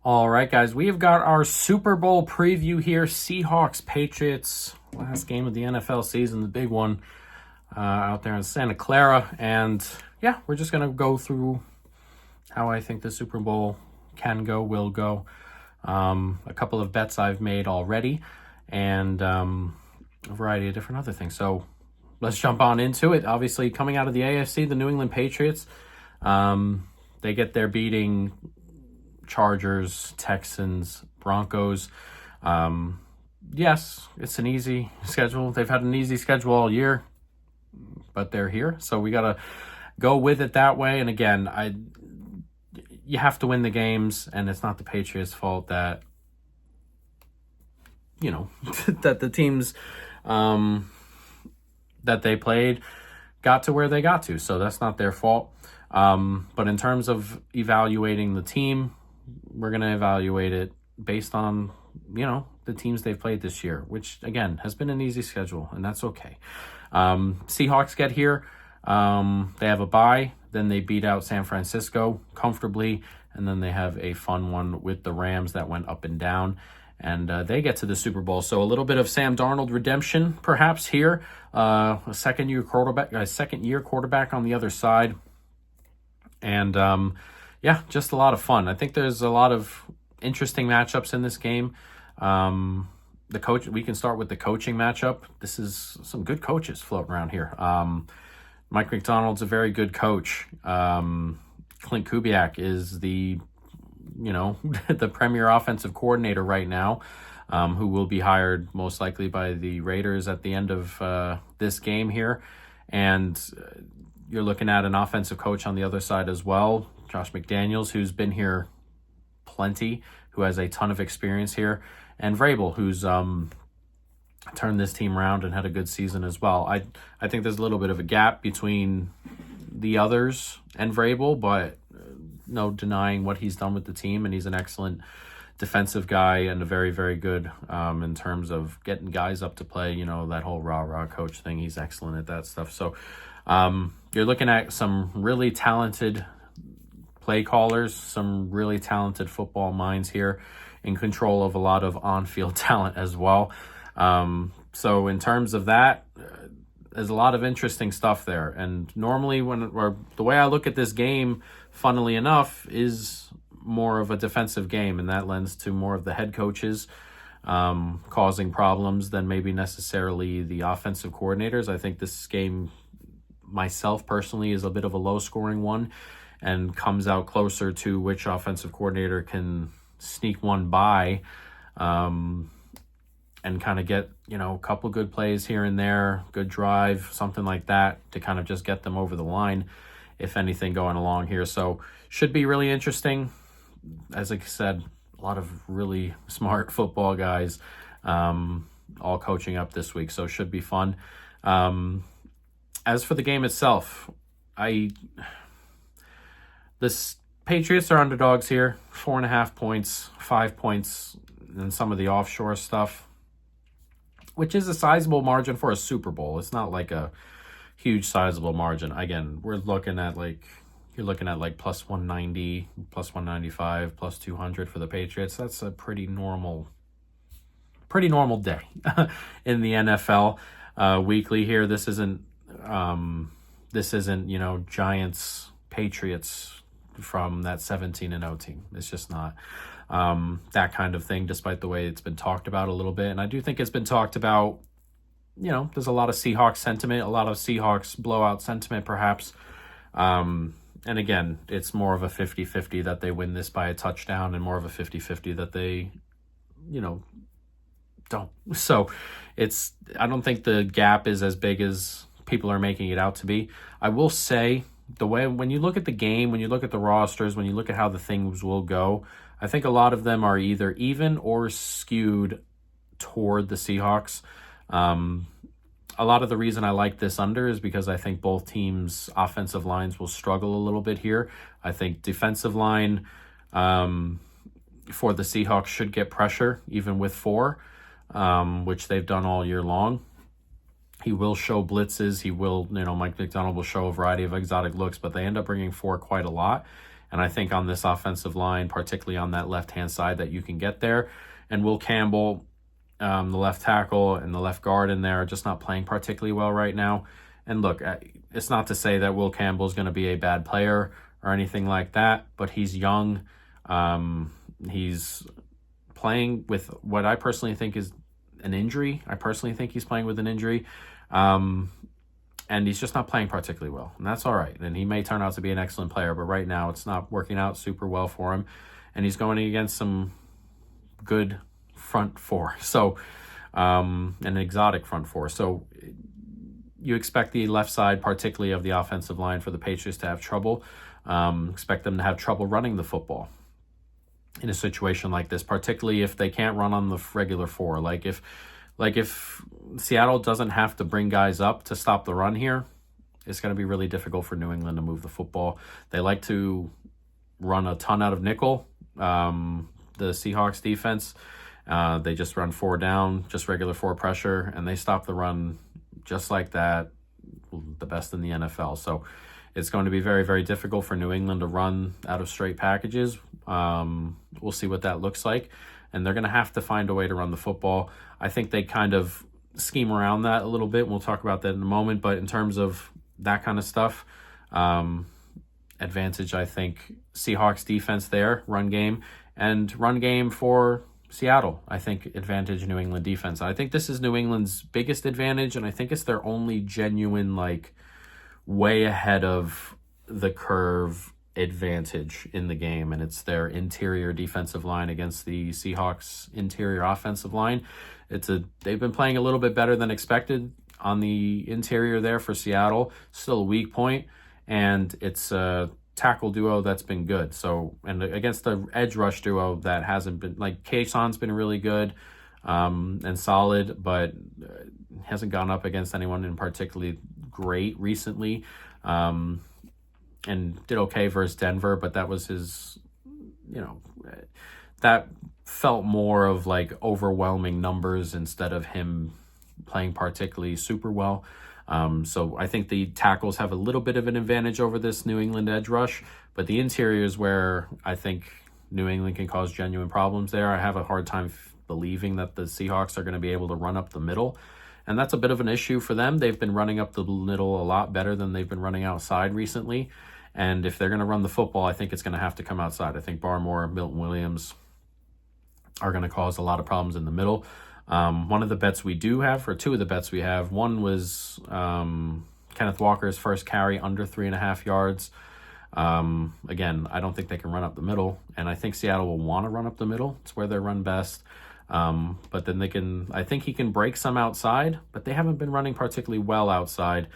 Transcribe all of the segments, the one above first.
All right, guys, we have got our Super Bowl preview here. Seahawks, Patriots, last game of the NFL season, the big one out there in Santa Clara. And yeah, we're just going to go through how I think the Super Bowl can go, will go. A couple of bets I've made already, and a variety of different other things. So let's jump on into it. Obviously, coming out of the AFC, the New England Patriots, they get their beating Chargers, Texans, Broncos. Yes, it's an easy schedule. They've had an easy schedule all year, but they're here. So we got to go with it that way. And again, you have to win the games, and it's not the Patriots' fault that, that the teams that they played got to where they got to. So that's not their fault. But in terms of evaluating the team, we're going to evaluate it based on, the teams they've played this year, which, again, has been an easy schedule, and that's okay. Seahawks get here. They have a bye. Then they beat out San Francisco comfortably, and then they have a fun one with the Rams that went up and down, and they get to the Super Bowl. So a little bit of Sam Darnold redemption, perhaps here. A second-year quarterback on the other side. And just a lot of fun. I think there's a lot of interesting matchups in this game. We can start with the coaching matchup. This is some good coaches floating around here. Mike McDonald's a very good coach. Clint Kubiak is the the premier offensive coordinator right now, who will be hired most likely by the Raiders at the end of this game here. And you're looking at an offensive coach on the other side as well, Josh McDaniels, who's been here plenty, who has a ton of experience here, and Vrabel, who's turned this team around and had a good season as well. I think there's a little bit of a gap between the others and Vrabel, but no denying what he's done with the team, and he's an excellent defensive guy and a very, very good in terms of getting guys up to play, that whole rah-rah coach thing. He's excellent at that stuff. So you're looking at some really talented play callers, some really talented football minds here in control of a lot of on-field talent as well. So in terms of that, there's a lot of interesting stuff there. And normally the way I look at this game, funnily enough, is more of a defensive game, and that lends to more of the head coaches causing problems than maybe necessarily the offensive coordinators. I think this game, myself personally, is a bit of a low-scoring one and comes out closer to which offensive coordinator can sneak one by and kind of get, a couple good plays here and there, good drive, something like that, to kind of just get them over the line, if anything, going along here. So should be really interesting. As I said, a lot of really smart football guys all coaching up this week, so should be fun. As for the game itself, this Patriots are underdogs here, 4.5 points, 5 points, and some of the offshore stuff, which is a sizable margin for a Super Bowl. It's not like a huge sizable margin. Again, you're looking at plus 190, plus 195, plus 200 for the Patriots. That's a pretty normal day in the NFL weekly here. This isn't Giants Patriots from that 17-0 team. It's just not that kind of thing, despite the way it's been talked about a little bit. And I do think it's been talked about, there's a lot of Seahawks sentiment, a lot of Seahawks blowout sentiment perhaps. And again, it's more of a 50-50 that they win this by a touchdown, and more of a 50-50 that they, don't. So I don't think the gap is as big as people are making it out to be. I will say, when you look at the game, when you look at the rosters, when you look at how the things will go, I think a lot of them are either even or skewed toward the Seahawks. A lot of the reason I like this under is because I think both teams' offensive lines will struggle a little bit here. I think defensive line for the Seahawks should get pressure, even with 4, which they've done all year long. He will show blitzes. He will, Mike McDonald will show a variety of exotic looks, but they end up bringing 4 quite a lot. And I think on this offensive line, particularly on that left-hand side, that you can get there. And Will Campbell, the left tackle and the left guard in there, are just not playing particularly well right now. And look, it's not to say that Will Campbell is going to be a bad player or anything like that, but he's young. He's playing with what I personally think is an injury. I personally think he's playing with an injury. And he's just not playing particularly well. And that's all right. And he may turn out to be an excellent player, but right now it's not working out super well for him. And he's going against some good front four. So, an exotic front four. So you expect the left side, particularly of the offensive line for the Patriots, to have trouble. Expect them to have trouble running the football in a situation like this, particularly if they can't run on the regular four. Like if Seattle doesn't have to bring guys up to stop the run here, it's going to be really difficult for New England to move the football. They like to run a ton out of nickel. The Seahawks defense, they just run 4 down, just regular 4 pressure, and they stop the run just like that, the best in the NFL. So it's going to be very, very difficult for New England to run out of straight packages. We'll see what that looks like. And they're going to have to find a way to run the football. I think they kind of scheme around that a little bit. We'll talk about that in a moment. But in terms of that kind of stuff, advantage, I think, Seahawks defense there, run game. And run game for Seattle, I think, advantage New England defense. I think this is New England's biggest advantage, and I think it's their only genuine, like, way ahead of the curve advantage in the game, and it's their interior defensive line against the Seahawks interior offensive line. They've been playing a little bit better than expected on the interior there for Seattle. Still a weak point, and it's a tackle duo that's been good. So, and against the edge rush duo that hasn't been, like, Kayson's been really good and solid, but hasn't gone up against anyone in particularly great recently. And did okay versus Denver, but that was his, that felt more of like overwhelming numbers instead of him playing particularly super well. So I think the tackles have a little bit of an advantage over this New England edge rush, but the interior is where I think New England can cause genuine problems there. I have a hard time believing that the Seahawks are going to be able to run up the middle. And that's a bit of an issue for them. They've been running up the middle a lot better than they've been running outside recently. And if they're going to run the football, I think it's going to have to come outside. I think Barmore, Milton Williams are going to cause a lot of problems in the middle. One of the bets we do have, or two of the bets we have, one was Kenneth Walker's first carry under 3.5 yards. Again, I don't think they can run up the middle, and I think Seattle will want to run up the middle. It's where they run best. But then I think he can break some outside, but they haven't been running particularly well outside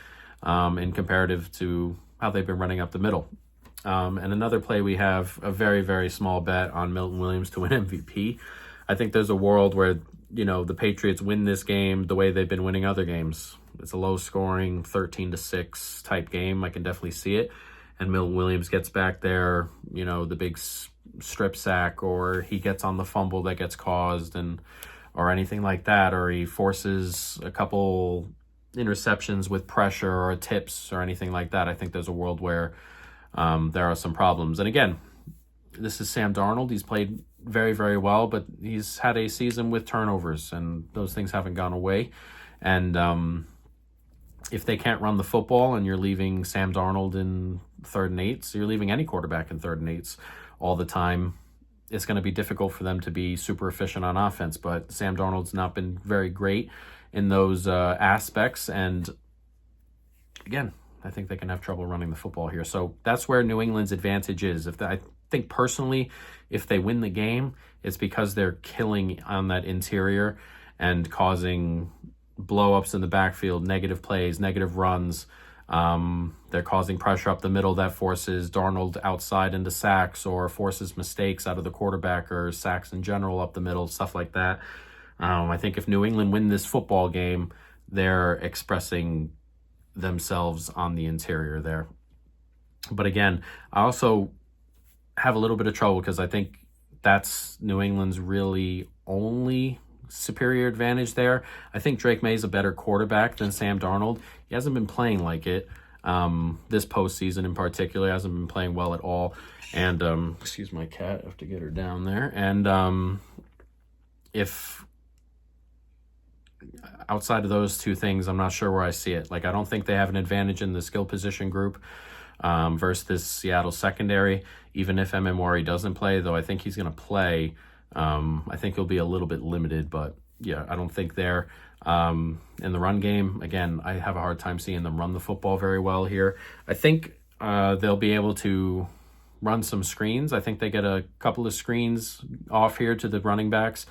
in comparative to how they've been running up the middle. And another play we have, a very, very small bet on Milton Williams to win MVP. I think there's a world where, the Patriots win this game the way they've been winning other games. It's a low-scoring 13-6 type game. I can definitely see it. And Milton Williams gets back there, the big strip sack, or he gets on the fumble that gets caused, or anything like that, or he forces a couple interceptions with pressure or tips or anything like that. I think there's a world where there are some problems. And again, this is Sam Darnold. He's played very, very well, but he's had a season with turnovers, and those things haven't gone away. And if they can't run the football and you're leaving Sam Darnold in 3rd and 8, so you're leaving any quarterback in 3rd and 8 all the time, it's going to be difficult for them to be super efficient on offense. But Sam Darnold's not been very great in those aspects. And again, I think they can have trouble running the football here. So that's where New England's advantage is. I think personally, if they win the game, it's because they're killing on that interior and causing blow-ups in the backfield, negative plays, negative runs. They're causing pressure up the middle that forces Darnold outside into sacks, or forces mistakes out of the quarterback, or sacks in general up the middle, stuff like that. I think if New England win this football game, they're expressing themselves on the interior there. But again, I also have a little bit of trouble because I think that's New England's really only superior advantage there. I think Drake May is a better quarterback than Sam Darnold. He hasn't been playing like it. This postseason in particular hasn't been playing well at all. And excuse my cat, I have to get her down there. And if outside of those two things, I'm not sure where I see it. Like, I don't think they have an advantage in the skill position group versus this Seattle secondary. Even if Ememwari doesn't play, though I think he's going to play, I think he'll be a little bit limited. But yeah, I don't think they're in the run game. Again, I have a hard time seeing them run the football very well here. I think they'll be able to run some screens. I think they get a couple of screens off here to the running backs.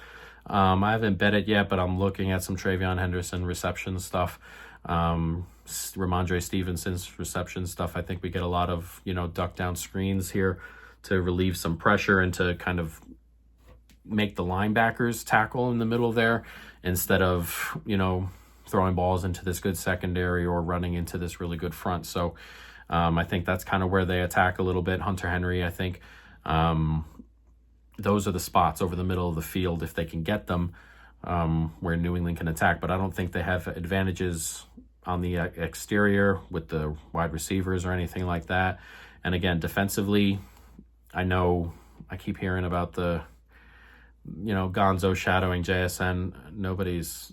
I haven't bet it yet, but I'm looking at some Travion Henderson reception stuff. Ramondre Stevenson's reception stuff. I think we get a lot of, duck down screens here to relieve some pressure and to kind of make the linebackers tackle in the middle there instead of, throwing balls into this good secondary or running into this really good front. So I think that's kind of where they attack a little bit. Hunter Henry, I think. Those are the spots over the middle of the field, if they can get them, where New England can attack. But I don't think they have advantages on the exterior with the wide receivers or anything like that. And again, defensively, I know I keep hearing about the, Gonzo shadowing JSN. Nobody's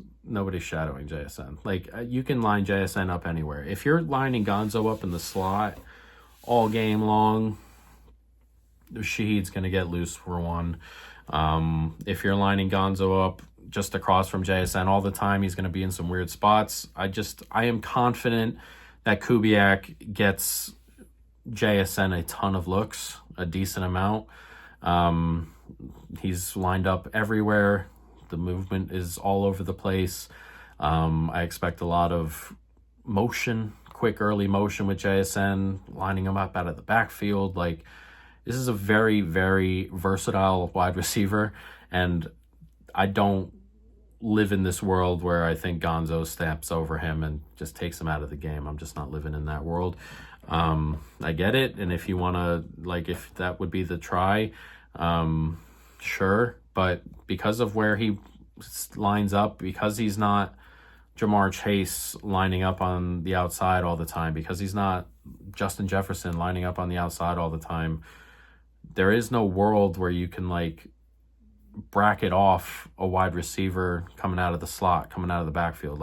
shadowing JSN. Like, you can line JSN up anywhere. If you're lining Gonzo up in the slot all game long, Shaheed's going to get loose for one. If you're lining Gonzo up just across from JSN all the time, he's going to be in some weird spots. I am confident that Kubiak gets JSN a ton of looks, a decent amount. He's lined up everywhere. The movement is all over the place. I expect a lot of motion, quick early motion with JSN, lining him up out of the backfield. Like, this is a very, very versatile wide receiver, and I don't live in this world where I think Gonzo steps over him and just takes him out of the game. I'm just not living in that world. I get it, and if you want to, if that would be the try, sure, but because of where he lines up, because he's not Jamar Chase lining up on the outside all the time, because he's not Justin Jefferson lining up on the outside all the time, there is no world where you can bracket off a wide receiver coming out of the slot, coming out of the backfield,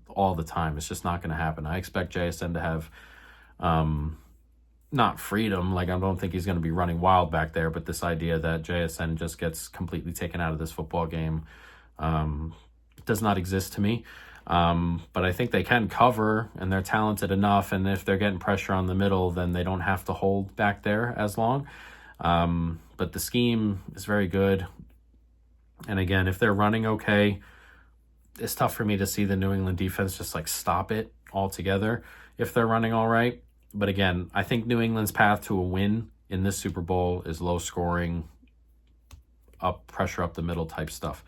all the time. It's just not going to happen. I expect JSN to have not freedom. I don't think he's going to be running wild back there, but this idea that JSN just gets completely taken out of this football game does not exist to me. But I think they can cover, and they're talented enough, and if they're getting pressure on the middle, then they don't have to hold back there as long. But the scheme is very good. And again, if they're running okay, it's tough for me to see the New England defense just stop it altogether if they're running all right. But again, I think New England's path to a win in this Super Bowl is low scoring, pressure up the middle type stuff.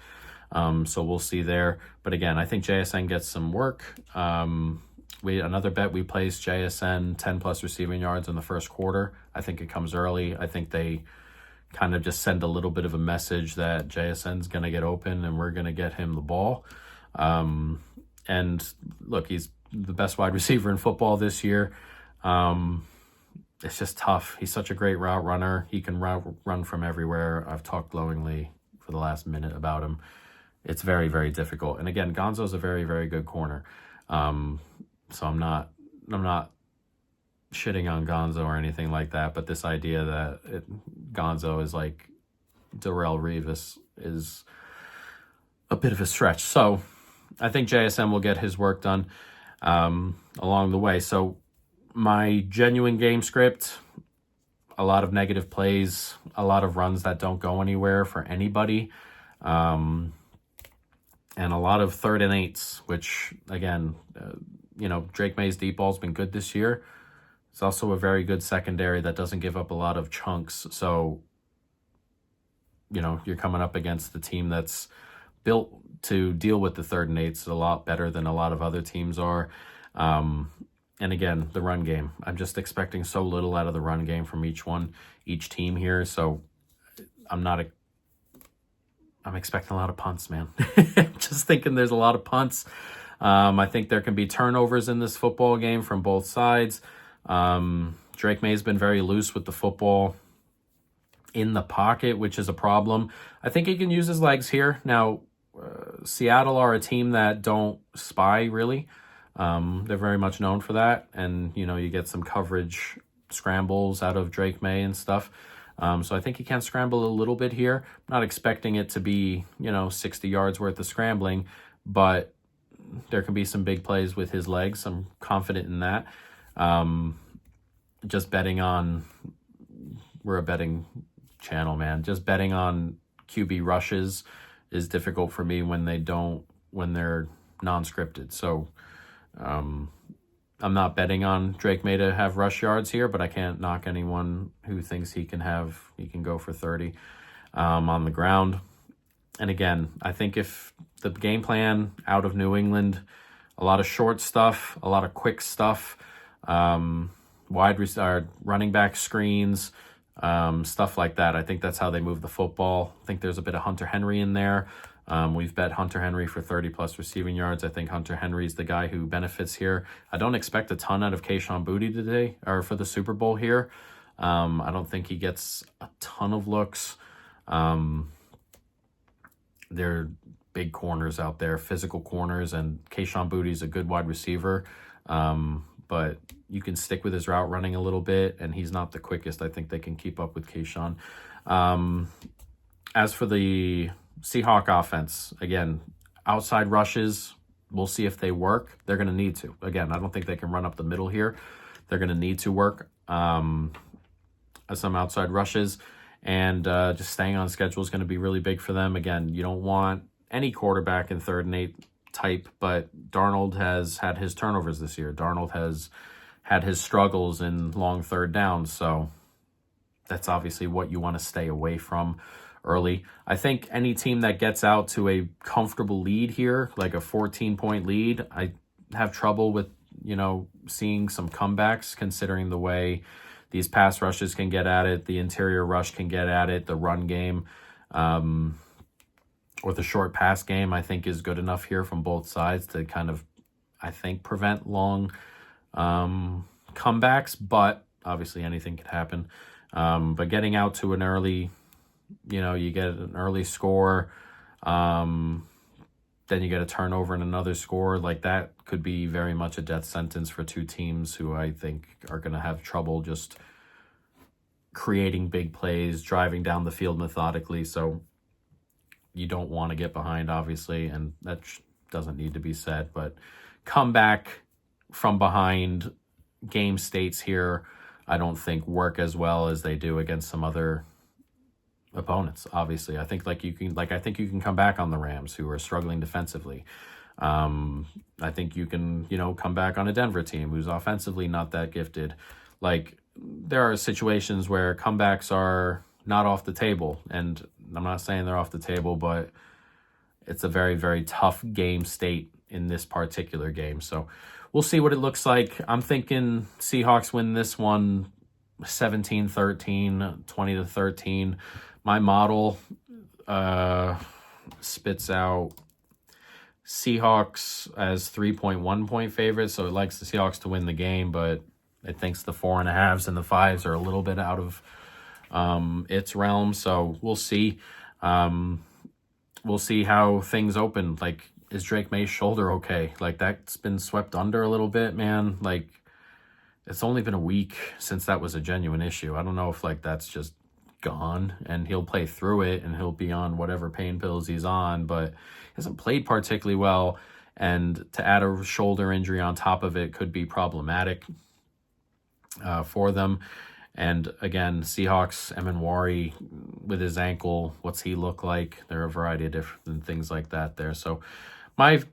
So we'll see there. But again, I think JSN gets some work. Another bet we placed JSN 10 plus receiving yards in the first quarter. I think it comes early. I think they kind of just send a little bit of a message that JSN's going to get open and we're going to get him the ball. And look, he's the best wide receiver in football this year. It's just tough. He's such a great route runner. He can run from everywhere. I've talked glowingly for the last minute about him. It's very, very difficult. And again, Gonzo's a very, very good corner. So I'm not shitting on Gonzo or anything like that. But this idea that Gonzo is like Darrelle Revis is a bit of a stretch. So I think JSN will get his work done along the way. So my genuine game script, a lot of negative plays, a lot of runs that don't go anywhere for anybody, and a lot of 3rd and 8s, which, again, Drake May's deep ball's been good this year. It's also a very good secondary that doesn't give up a lot of chunks. So, you're coming up against the team that's built to deal with the 3rd and 8s a lot better than a lot of other teams are. And again, the run game. I'm just expecting so little out of the run game from each team here. So I'm expecting a lot of punts, man. Just thinking there's a lot of punts. I think there can be turnovers in this football game from both sides. Drake May's been very loose with the football in the pocket, which is a problem. I think he can use his legs here. Now, Seattle are a team that don't spy, really. They're very much known for that. And, you get some coverage scrambles out of Drake May and stuff. So I think he can scramble a little bit here. I'm not expecting it to be, 60 yards worth of scrambling, but there can be some big plays with his legs. I'm confident in that. Just betting on, we're a betting channel, man. Just betting on QB rushes is difficult for me when they're non-scripted. So I'm not betting on Drake May to have rush yards here, but I can't knock anyone who thinks he can go for 30 on the ground. And again, I think if the game plan out of New England, a lot of short stuff, a lot of quick stuff, running back screens, stuff like that. I think that's how they move the football. I think there's a bit of Hunter Henry in there. We've bet Hunter Henry for 30-plus receiving yards. I think Hunter Henry's the guy who benefits here. I don't expect a ton out of Kayshon Boutte today, or for the Super Bowl here. I don't think he gets a ton of looks. They're big corners out there, physical corners, and Kayshon Boutte's a good wide receiver. But you can stick with his route running a little bit, and he's not the quickest. I think they can keep up with Kayshon. As for the Seahawk offense, again, outside rushes, we'll see if they work. They're going to need to. Again, I don't think they can run up the middle here. They're going to need to work some outside rushes, and just staying on schedule is going to be really big for them. Again, you don't want any quarterback in 3rd and 8 type, but Darnold has had his turnovers this year. Darnold has had his struggles in long 3rd downs, so that's obviously what you want to stay away from early. I think any team that gets out to a comfortable lead here, like a 14-point lead, I have trouble with, seeing some comebacks, considering the way these pass rushes can get at it, the interior rush can get at it, the run game, or the short pass game, I think is good enough here from both sides to kind of, I think, prevent long comebacks, but obviously anything could happen. But getting out to an early, you get an early score, then you get a turnover and another score, like that could be very much a death sentence for two teams who I think are going to have trouble just creating big plays, driving down the field methodically. So you don't want to get behind, obviously, and that doesn't need to be said, but come back from behind game states here, I don't think work as well as they do against some other opponents. Obviously, I think you can come back on the Rams, who are struggling defensively. I think you can, come back on a Denver team who's offensively not that gifted. Like, there are situations where comebacks are not off the table, and I'm not saying they're off the table, but it's a very, very tough game state in this particular game. So we'll see what it looks like. I'm thinking Seahawks win this one 17-13, 20-13. My model spits out Seahawks as 3.1 point favorites, so it likes the Seahawks to win the game, but it thinks the 4.5s and the 5s are a little bit out of its realm. So we'll see. We'll see how things open. Like, is Drake May's shoulder okay? Like, that's been swept under a little bit, man. Like, it's only been a week since that was a genuine issue. I don't know if that's just gone and he'll play through it and he'll be on whatever pain pills he's on, but he hasn't played particularly well, and to add a shoulder injury on top of it could be problematic for them. And again, Seahawks, Emanwari with his ankle, what's he look like? There are a variety of different things like that there. So I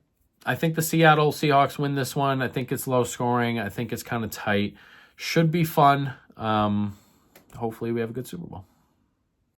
think the Seattle Seahawks win this one. I think it's low scoring. I think it's kind of tight. Should be fun. Hopefully we have a good Super Bowl.